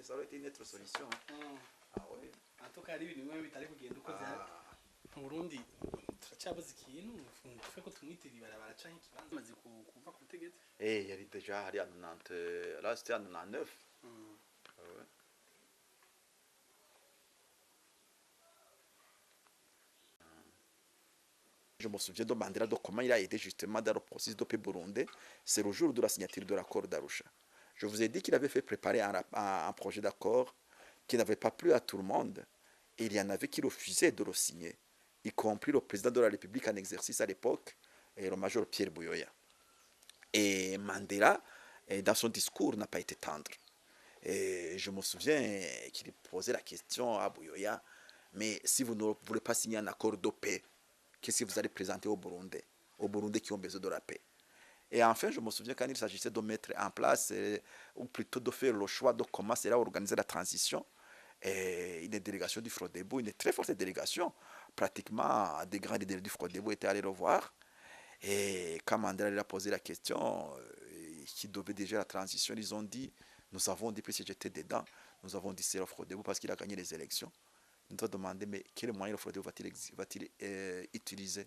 Ça aurait été une autre solution. Ah oui. En tout cas, hari ibintu bimwe bitari kugenda uko mu Burundi turacyabuze ikintu twe ko tumwitira ibarabara canke ikibanza maze kuva ku butegetsi. Il y avait déjà à 90, là c'était en 99. Ouais. Je me souviens de Mandela, de comment il a aidé justement dans le processus de paix burundais. C'est le jour de la signature de l'accord d'Arusha. Je vous ai dit qu'il avait fait préparer un projet d'accord qui n'avait pas plu à tout le monde. Et il y en avait qui refusaient de le signer, y compris le président de la République en exercice à l'époque, le major Pierre Buyoya. Et Mandela, dans son discours, n'a pas été tendre. Et je me souviens qu'il posait la question à Buyoya, mais si vous ne voulez pas signer un accord de paix, qu'est-ce que vous allez présenter aux Burundais qui ont besoin de la paix? Et enfin, je me souviens quand il s'agissait de mettre en place, ou plutôt de faire le choix de comment sera organisée la transition, et une délégation du Frodebo, une très forte délégation, pratiquement des grands leaders du Frodebo étaient allés le voir. Et quand Mandela lui a posé la question, qui devait déjà la transition, ils ont dit, nous avons dit, puisque j'étais dedans, nous avons dit c'est le Frodebo parce qu'il a gagné les élections. Nous avons demandé, mais quel moyen le Frodebo va-t-il utiliser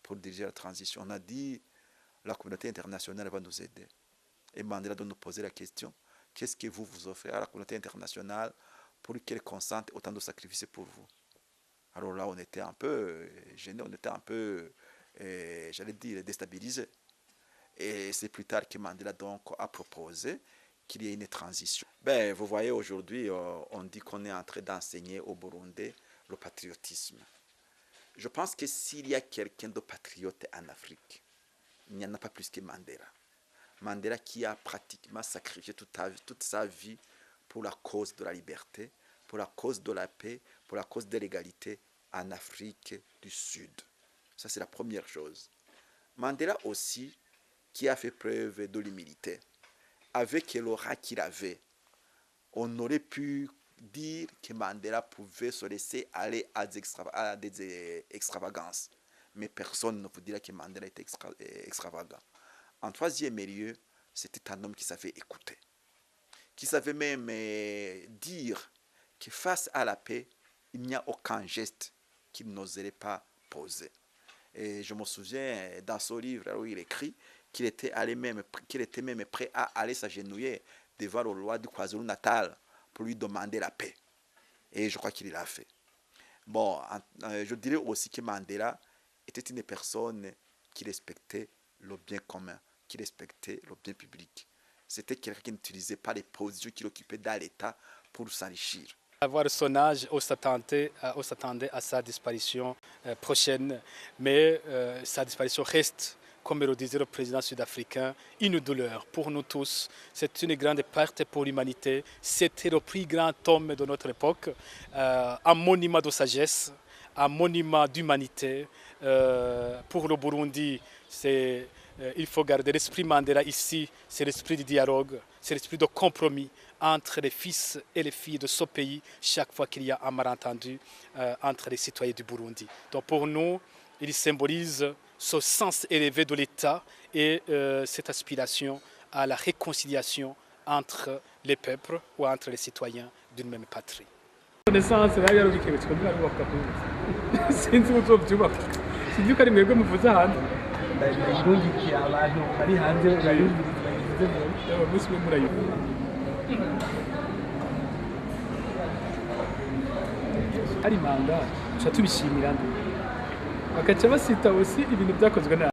pour diriger la transition? On a dit, la communauté internationale va nous aider. Et Mandela doit nous poser la question, qu'est-ce que vous offrez à la communauté internationale pour qu'elle consente autant de sacrifices pour vous? Alors là, on était un peu gênés, on était un peu, j'allais dire, déstabilisés. Et c'est plus tard que Mandela donc a proposé qu'il y ait une transition. Ben, vous voyez, aujourd'hui, on dit qu'on est en train d'enseigner au Burundi le patriotisme. Je pense que s'il y a quelqu'un de patriote en Afrique, il n'y en a pas plus que Mandela. Mandela qui a pratiquement sacrifié toute sa vie pour la cause de la liberté, pour la cause de la paix, pour la cause de l'égalité en Afrique du Sud. Ça, c'est la première chose. Mandela aussi, qui a fait preuve de l'humilité. Avec l'aura qu'il avait, on aurait pu dire que Mandela pouvait se laisser aller à des extravagances. Mais personne ne vous dira que Mandela était extravagant. En troisième lieu, c'était un homme qui savait écouter, qui savait même dire que face à la paix, il n'y a aucun geste qu'il n'oserait pas poser. Et je me souviens dans ce livre où il écrit qu'il était même prêt à aller s'agenouiller devant le roi du KwaZulu-Natal pour lui demander la paix. Et je crois qu'il l'a fait. Bon, je dirais aussi que Mandela était une personne qui respectait le bien commun, qui respectait le bien public. C'était quelqu'un qui n'utilisait pas les positions qu'il occupait dans l'État pour s'enrichir. À voir son âge, on s'attendait à sa disparition prochaine, mais sa disparition reste, comme le disait le président sud-africain, une douleur pour nous tous. C'est une grande perte pour l'humanité. C'était le plus grand homme de notre époque, un monument de sagesse, un monument d'humanité. Pour le Burundi, il faut garder l'esprit Mandela ici, c'est l'esprit du dialogue, c'est l'esprit de compromis entre les fils et les filles de ce pays chaque fois qu'il y a un malentendu entre les citoyens du Burundi. Donc pour nous, il symbolise ce sens élevé de l'État et cette aspiration à la réconciliation entre les peuples ou entre les citoyens d'une même patrie. Hari manga tubishimira bakaca basita aussi ibintu byakozwe na